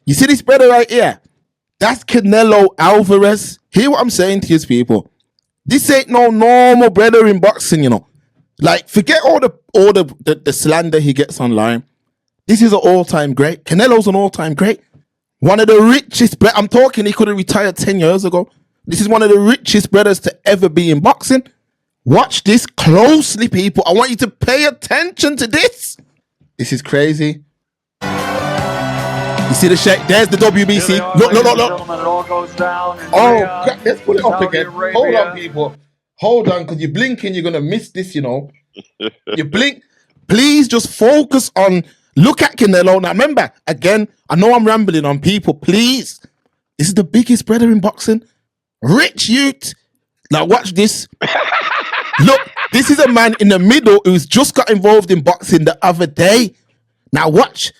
You see this brother right here? That's Canelo Alvarez. Hear what I'm saying to his people. This ain't no normal brother in boxing, you know. Like, forget all the slander he gets online. This is an all-time great. Canelo's an all-time great. One of the richest, I'm talking, he could have retired 10 years ago. This is one of the richest brothers to ever be in boxing. Watch this closely, people. I want you to pay attention to this. This is crazy. You see the shake? There's the WBC. Look. It all goes down. Oh, crap. Let's put it up again. Hold on, people. Hold on, because you're blinking. You're going to miss this, you know. You blink. Please just focus on, look at Canelo. Now, remember, again, I know I'm rambling on people. Please. This is the biggest brother in boxing. Rich youth. Now, watch this. Look, this is a man in the middle who's just got involved in boxing the other day. Now, watch.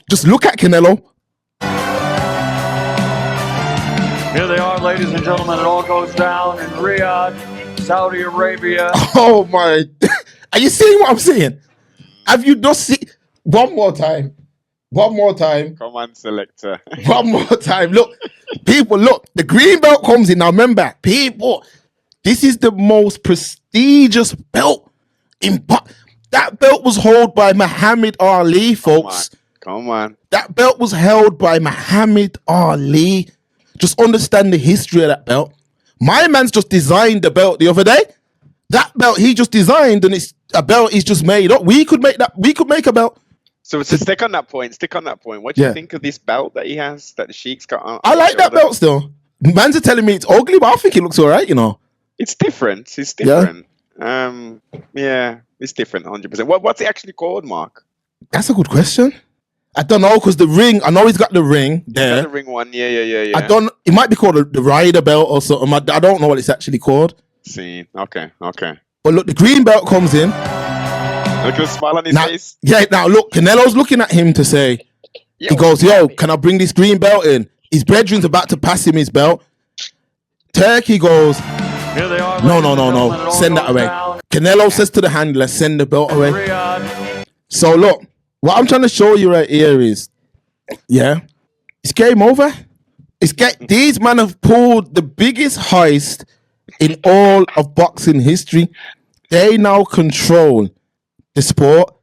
Just look at Canelo. Here they are, ladies and gentlemen. It all goes down in Riyadh, Saudi Arabia. Oh, my. Are you seeing what I'm saying? Have you just seen? One more time. Come on, selector. One more time. Look, people, look. The green belt comes in. Now, remember, people, this is the most prestigious belt in boxing. That belt was held by Muhammad Ali, folks. Come on. That belt was held by Muhammad Ali. Just understand the history of that belt. My man's just designed the belt the other day. That belt he just designed, and it's a belt he's just made up. We could make that. We could make a belt. So to stick on that point. What do you think of this belt that he has, that the Sheik's got on? I like that belt still. Man's are telling me it's ugly, but I think it looks all right, you know. It's different. It's different. Yeah, it's different, 100%. What's it actually called, Mark? That's a good question. I don't know, because the ring, I know he's got the ring there. The ring one, yeah. I don't, it might be called the Rider belt or something. I don't know what it's actually called. See, okay. But look, the green belt comes in. Look at the smile on his face. Yeah, now look, Canelo's looking at him to say, he goes, yo, can I bring this green belt in? His brethren's about to pass him his belt. Turk, he goes, Here they are, no, send that away. Canelo says to the handler, send the belt away. So look, what I'm trying to show you right here is, it's game over. These men have pulled the biggest heist in all of boxing history. They now control the sport.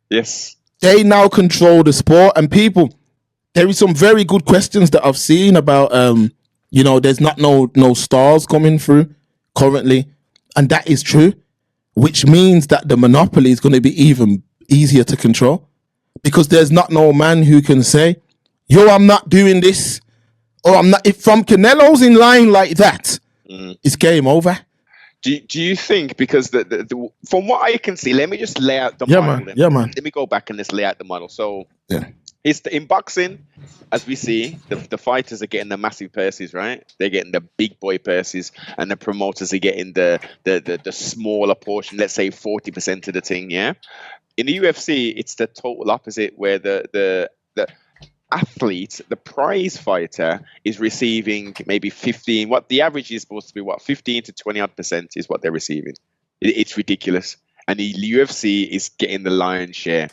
Yes. They now control the sport. And people, there is some very good questions that I've seen about, there's not no stars coming through currently. And that is true, which means that the monopoly is going to be even easier to control, because there's not no man who can say, yo, I'm not doing this, or I'm not. If from Canelo's in line like that, it's game over. Do you think, because the from what I can see, let me just lay out the model. Man. Let me go back and just lay out the model. So it's in boxing, as we see, the fighters are getting the massive purses, right? They're getting the big boy purses, and the promoters are getting the smaller portion, let's say 40% of the thing, yeah? In the UFC, it's the total opposite, where the athlete, the prize fighter, is receiving maybe 15. What the average is supposed to be, 15 to 20% is what they're receiving. It's ridiculous, and the UFC is getting the lion's share.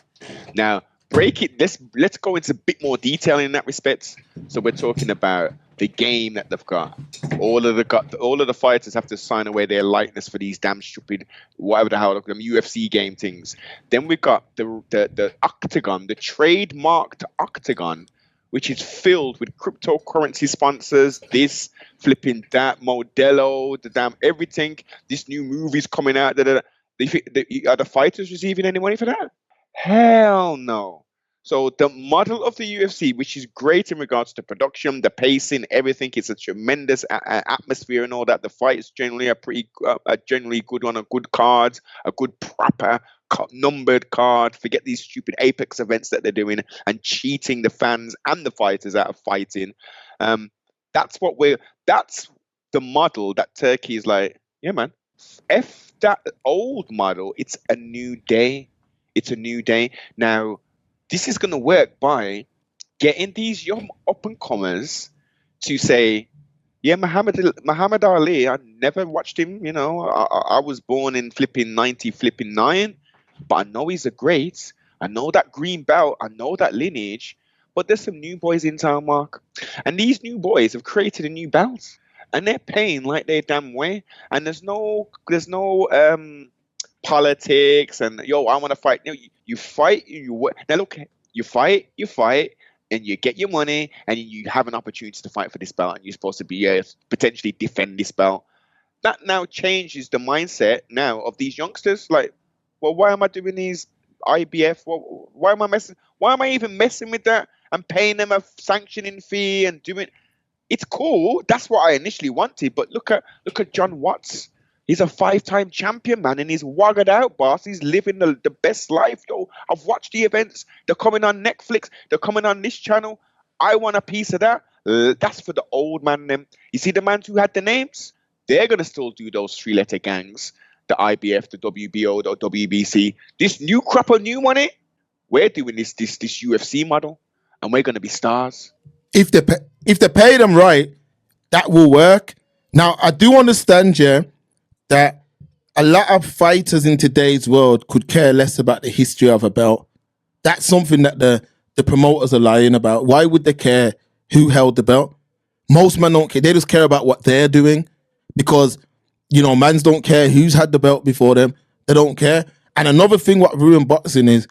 Now, let's go into a bit more detail in that respect. So we're talking about the game that they've got. All of the fighters have to sign away their likeness for these damn stupid, whatever the hell, them UFC game things. Then we got the octagon, the trademarked octagon, which is filled with cryptocurrency sponsors, this, flipping that, Modelo, the damn everything. This new movie's coming out. Are the fighters receiving any money for that? Hell no. So the model of the UFC, which is great in regards to production, the pacing, everything, it's a tremendous atmosphere and all that. The fights generally are generally good on a good card, a good proper numbered card. Forget these stupid Apex events that they're doing and cheating the fans and the fighters out of fighting. That's the model that Turkey is like, yeah, man, F that old model. It's a new day. Now, this is going to work by getting these young up-and-comers to say, yeah, Muhammad Ali, I never watched him, I was born in flipping 99, but I know he's a great. I know that green belt. I know that lineage. But there's some new boys in town, Mark, and these new boys have created a new belt, and they're paying like their damn way. And there's no politics and yo, I want to fight. No, you fight. Now look, you fight, and you get your money, and you have an opportunity to fight for this belt, and you're supposed to be potentially defend this belt. That now changes the mindset now of these youngsters. Like, well, why am I doing these IBF? Why am I messing? Why am I even messing with that? I'm paying them a sanctioning fee and doing. It's cool. That's what I initially wanted. But look at John Watts. He's a 5-time champion, man, and he's waggered out, boss. He's living the best life. Yo, I've watched the events. They're coming on Netflix. They're coming on this channel. I want a piece of that. That's for the old man. Them. You see the man who had the names? They're going to still do those 3-letter gangs, the IBF, the WBO, the WBC. This new crop of new money, we're doing this UFC model, and we're going to be stars. If they pay them right, that will work. Now, I do understand, yeah, that a lot of fighters in today's world could care less about the history of a belt. That's something that the promoters are lying about. Why would they care who held the belt? Most men don't care. They just care about what they're doing because, mans don't care who's had the belt before them. They don't care. And another thing what ruined boxing is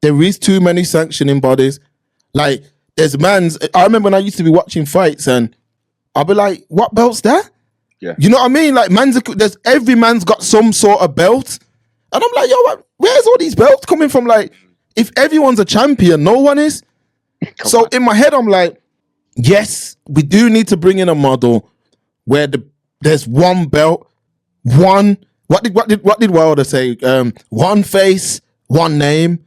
there is too many sanctioning bodies. Like, there's mans. I remember when I used to be watching fights and I'll be like, what belt's that? Yeah. You know what I mean? Like, every man's got some sort of belt. And I'm like, yo, where's all these belts coming from? Like, if everyone's a champion, no one is. So in my head, I'm like, yes, we do need to bring in a model where there's one belt, what did Wilder say? One face, one name.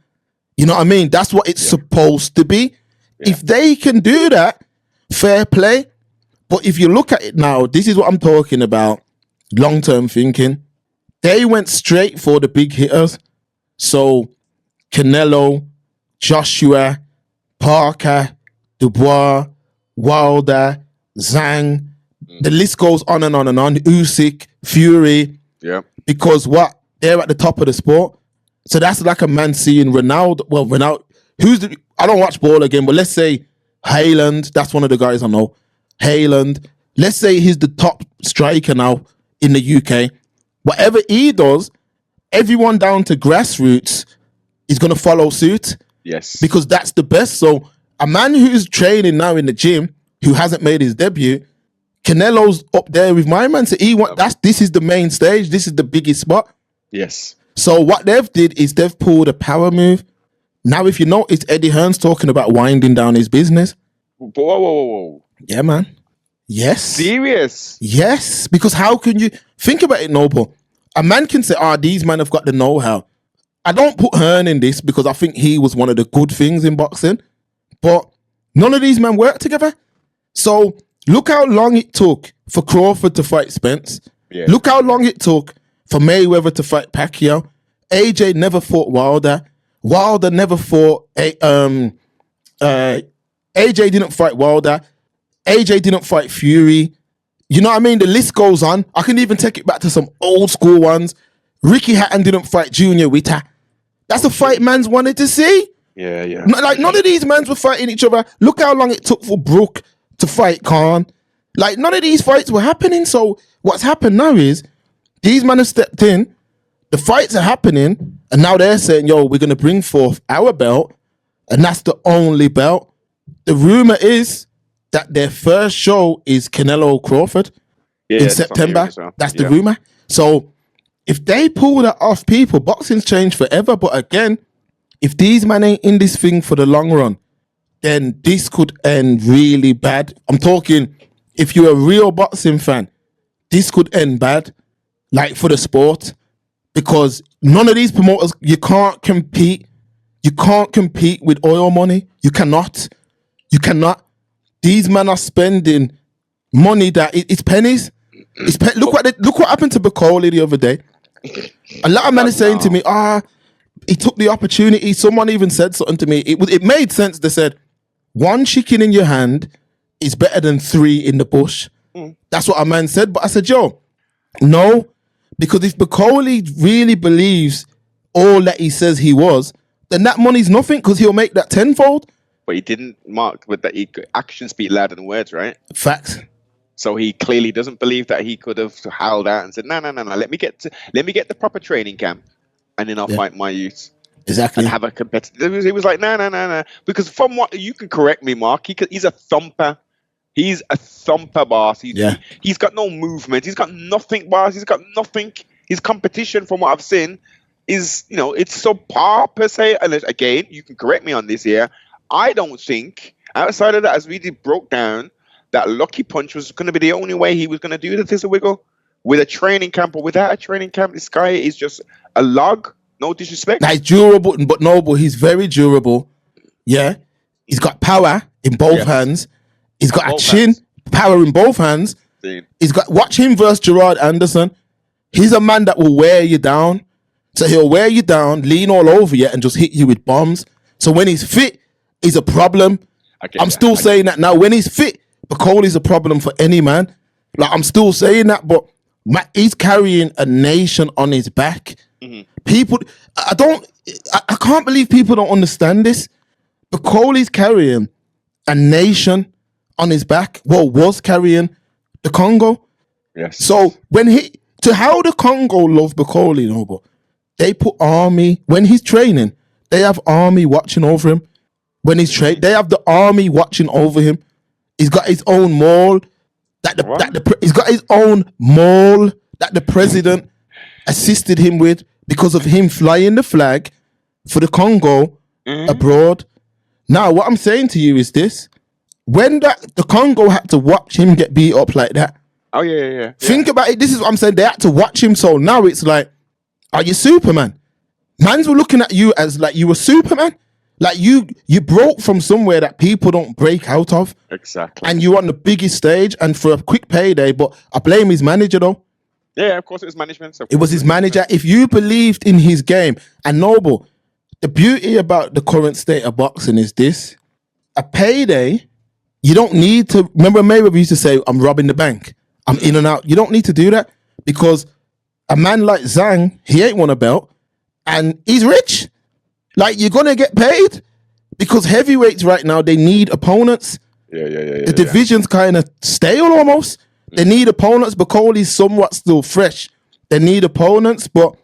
You know what I mean? That's what it's supposed to be. Yeah. If they can do that, fair play. But if you look at it now, this is what I'm talking about. Long-term thinking. They went straight for the big hitters. So Canelo, Joshua, Parker, Dubois, Wilder, Zhang. The list goes on and on and on. Usyk, Fury. Yeah. Because they're at the top of the sport. So that's like a man seeing Ronaldo. Well, Ronaldo. I don't watch ball again, but let's say Haaland. That's one of the guys I know. Haaland. Let's say he's the top striker now in the UK. Whatever he does, everyone down to grassroots is going to follow suit. Yes. Because that's the best. So a man who's training now in the gym, who hasn't made his debut, Canelo's up there with my man. So this is the main stage. This is the biggest spot. Yes. So what they've did is they've pulled a power move. Now, if you notice, Eddie Hearn's talking about winding down his business. Whoa. Yeah, man. Yes. Serious? Yes. Because how can you... Think about it, Noble. A man can say, these men have got the know-how. I don't put Hearn in this because I think he was one of the good things in boxing. But none of these men work together. So look how long it took for Crawford to fight Spence. Yeah. Look how long it took for Mayweather to fight Pacquiao. AJ never fought Wilder. Wilder never fought... AJ didn't fight Wilder. AJ didn't fight Fury. You know what I mean? The list goes on. I can even take it back to some old school ones. Ricky Hatton didn't fight Junior Witter. That's a fight man's wanted to see. Yeah. Like, none of these men were fighting each other. Look how long it took for Brook to fight Khan. Like, none of these fights were happening. So what's happened now is these men have stepped in. The fights are happening. And now they're saying, yo, we're going to bring forth our belt. And that's the only belt. The rumor is that their first show is Canelo Crawford in September. Well. That's the rumor. So if they pull that off, people, boxing's changed forever. But again, if these men ain't in this thing for the long run, then this could end really bad. I'm talking, if you're a real boxing fan, this could end bad, like for the sport, because none of these promoters, you can't compete. You can't compete with oil money. You cannot. These men are spending money that it's pennies. Look what happened to Bacoli the other day. A lot of men are saying to me, he took the opportunity. Someone even said something to me. It made sense. They said, one chicken in your hand is better than 3 in the bush. That's what a man said. But I said, yo, no, because if Bacoli really believes all that he says he was, then that money's nothing because he'll make that tenfold. But he didn't mark with that. Actions speak louder than words, right? Facts. So he clearly doesn't believe that he could have howled out and said, "No. Let me get the proper training camp, and then I'll fight my youth." Exactly. And have a competitive. He was like, no. Because from what you can correct me, Mark, he's a thumper. He's a thumper, boss. He's got no movement. He's got nothing, boss. He's got nothing. His competition, from what I've seen, is, it's subpar per se. And again, you can correct me on this here. I don't think, outside of that, as we broke down, that lucky punch was going to be the only way he was going to do the Tissa Wiggle. With a training camp or without a training camp, this guy is just a log. No disrespect. He's durable, but he's very durable. Yeah. He's got power in both hands. He's got a chin, power in both hands. Watch him versus Gerard Anderson. He's a man that will wear you down. So he'll wear you down, lean all over you, and just hit you with bombs. So when he's fit, he's a problem. I'm still saying that now. When he's fit, Bakoli's a problem for any man. Like, I'm still saying that, but he's carrying a nation on his back. People, I can't believe people don't understand this. Bakoli's carrying a nation on his back. Well, was carrying the Congo. Yes. So how the Congo love Bakoli, Noble, they put army, when he's training, they have army watching over him. When he's training, they have the army watching over him. He's got his own mall. He's got his own mall that the president assisted him with because of him flying the flag for the Congo abroad. Now, what I'm saying to you is this. When the Congo had to watch him get beat up like that. Oh, yeah. Think about it. This is what I'm saying. They had to watch him. So now it's like, are you Superman? Mans were looking at you as like you were Superman. Like you broke from somewhere that people don't break out of. Exactly. And you're on the biggest stage and for a quick payday. But I blame his manager though. Yeah, of course it was management. It was his manager. If you believed in his game, and Noble, the beauty about the current state of boxing is this: a payday, you don't need to. Remember, Mayweather used to say, "I'm robbing the bank. I'm in and out." You don't need to do that because a man like Zhang, he ain't won a belt, and he's rich. Like, you're gonna get paid because heavyweights right now, they need opponents. Yeah. The division's kind of stale almost. They need opponents. Bakoli's somewhat still fresh. They need opponents, but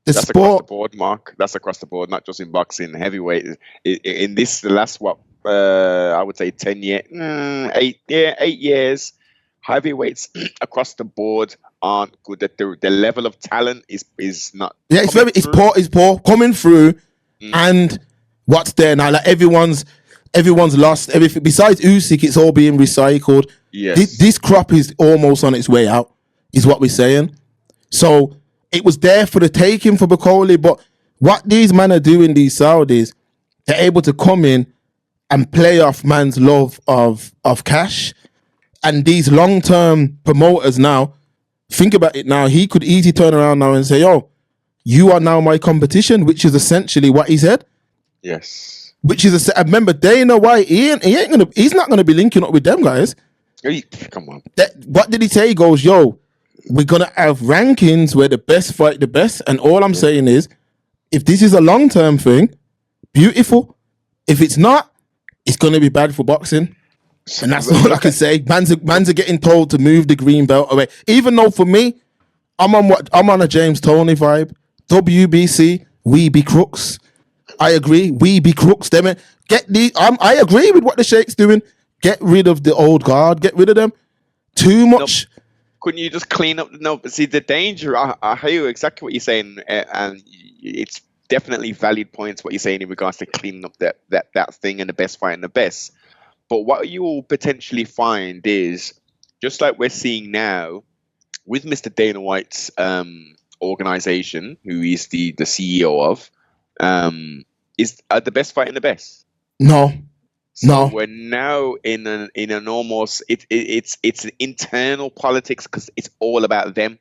that's across the board, Mark. That's across the board, not just in boxing. Heavyweight in the last I would say 10 years, 8 years. Heavyweights across the board aren't good. That the level of talent is not. Yeah, it's poor coming through, and what's there now? Like everyone's lost everything. Besides Usyk, it's all being recycled. Yes. This crop is almost on its way out, is what we're saying. So it was there for the taking for Bakoli, but what these men are doing, these Saudis, they're able to come in and play off man's love of cash. And these long-term promoters now, think about it now, he could easily turn around now and say, "Oh, you are now my competition," which is essentially what he said. Yes. Which is remember Dana White, he's not gonna be linking up with them guys. Come on. What did he say? He goes, "Yo, we're gonna have rankings where the best fight the best." And all I'm saying is, if this is a long-term thing, beautiful. If it's not, it's gonna be bad for boxing. And that's all I can say. Mans are getting told to move the green belt away. Even though for me, I'm on a James Toney vibe. WBC, we be crooks. I agree. We be crooks. I agree with what the Sheikh's doing. Get rid of the old guard. Get rid of them. Too much. No, couldn't you just clean up? No, but see the danger. I hear exactly what you're saying, and it's definitely valid points what you're saying in regards to cleaning up that thing and the best fight and the best. But what you will potentially find is, just like we're seeing now with Mr. Dana White's organization, who he's the CEO of, is the best fight in the best. No. We're now in an almost it's an internal politics because it's all about them.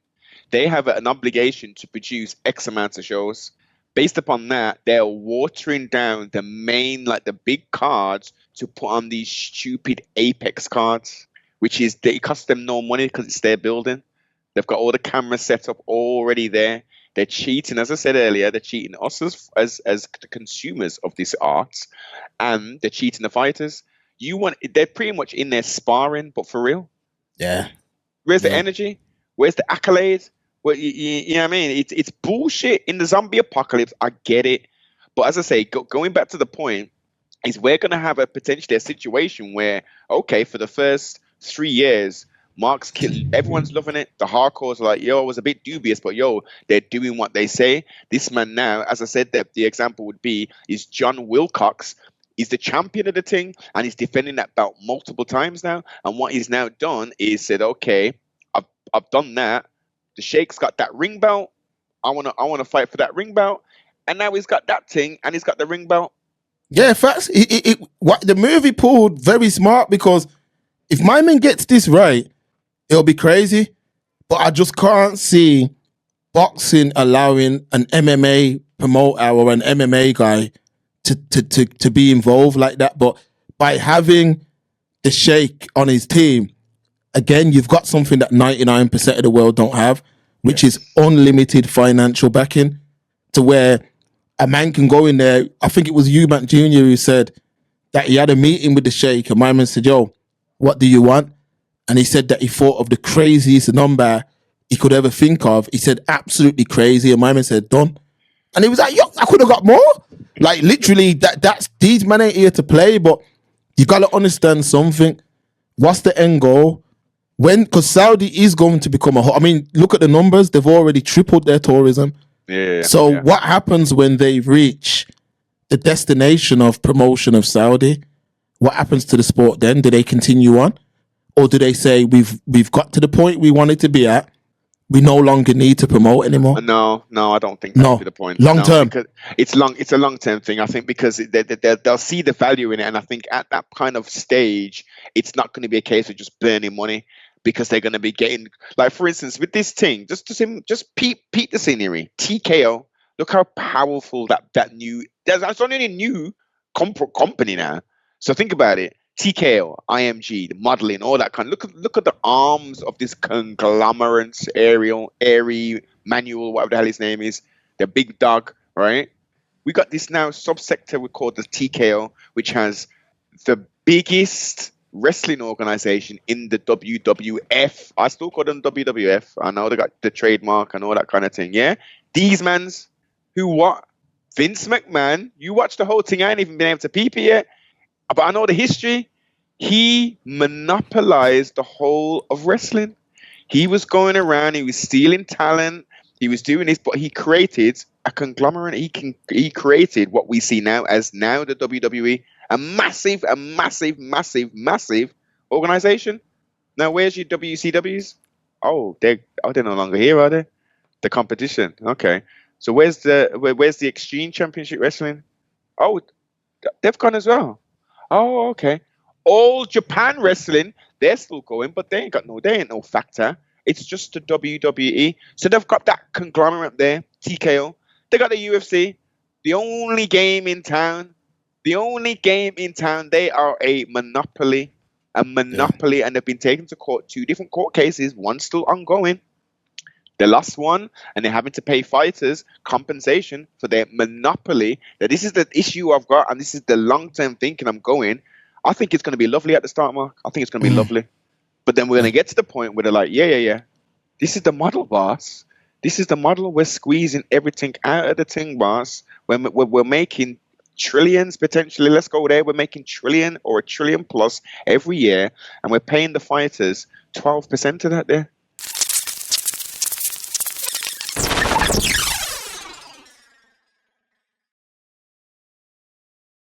They have an obligation to produce X amount of shows. Based upon that, they're watering down the main, like the big cards, to put on these stupid Apex cards, it costs them no money because it's their building. They've got all the cameras set up already there. They're cheating, as I said earlier. They're cheating us as the consumers of this art, and they're cheating the fighters. They're pretty much in there sparring, but for real. Yeah. Where's the energy? Where's the accolades? Well, you know what I mean? It's bullshit in the zombie apocalypse. I get it, but as I say, going back to the point, is we're going to have potentially a situation where, okay, for the first 3 years, Mark's killing, everyone's loving it. The hardcores are like, yo, it was a bit dubious, but yo, they're doing what they say. This man now, as I said, the example would be is John Wilcox. He's the champion of the thing, and he's defending that belt multiple times now. And what he's now done is said, okay, I've done that. The Sheikh's got that ring belt. I wanna fight for that ring belt, and now he's got that thing, and he's got the ring belt. Yeah, facts. What the movie pulled very smart, because if my man gets this right, it'll be crazy. But I just can't see boxing allowing an MMA promoter or an MMA guy to be involved like that. But by having the Sheikh on his team, again, you've got something that 99% of the world don't have, which is unlimited financial backing, to where a man can go in there. I think it was Eubank Jr. who said that he had a meeting with the Sheikh, and my man said, yo, what do you want? And he said that he thought of the craziest number he could ever think of. He said, absolutely crazy. And my man said, done. And he was like, yo, I could have got more. Like, literally, that's these men ain't here to play, but you got to understand something. What's the end goal? Because Saudi is going to become I mean, look at the numbers. They've already tripled their tourism. So what happens when they reach the destination of promotion of Saudi? What happens to the sport then? Do they continue on? Or do they say, we've got to the point we wanted to be at, we no longer need to promote anymore? No, I don't think that'll be the point. Long term. It's a long-term thing, I think, because they'll see the value in it. And I think at that kind of stage, it's not going to be a case of just burning money, because they're going to be getting, like, for instance, with this thing, just peep the scenery. TKO, look how powerful that's only a new company now. So think about it. TKO, IMG, the modeling, all that kind. Look at the arms of this conglomerate, Airy, Manuel, whatever the hell his name is, the big dog, right? We got this now subsector we call the TKO, which has the biggest wrestling organization in the WWF. I still call them WWF. I know they got the trademark and all that kind of thing. Yeah, these mans who what? Vince McMahon. You watch the whole thing. I ain't even been able to peep it yet, but I know the history. He monopolized the whole of wrestling. He was going around. He was stealing talent. He was doing this, but he created a conglomerate. He created what we see now as the WWE. A massive organization. Now, where's your WCWs? Oh, they're no longer here, are they? The competition. Okay. So where's the Extreme Championship Wrestling? Oh, they've gone as well. Oh, okay. All Japan Wrestling, they're still going, but they ain't no factor. It's just the WWE. So they've got that conglomerate there, TKO. They got the UFC, the only game in town. They are a monopoly, and they've been taken to court, 2 different court cases, one still ongoing. They lost one, and they're having to pay fighters compensation for their monopoly. Now, this is the issue I've got, and this is the long-term thinking I'm going. I think it's going to be lovely at the start, Mark. I think it's going to be lovely. But then we're going to get to the point where they're like, yeah. This is the model, boss. This is the model. We're squeezing everything out of the thing, boss. We're making trillions potentially. Let's go there. We're making trillion or $1 trillion plus every year, and we're paying the fighters 12% of that there.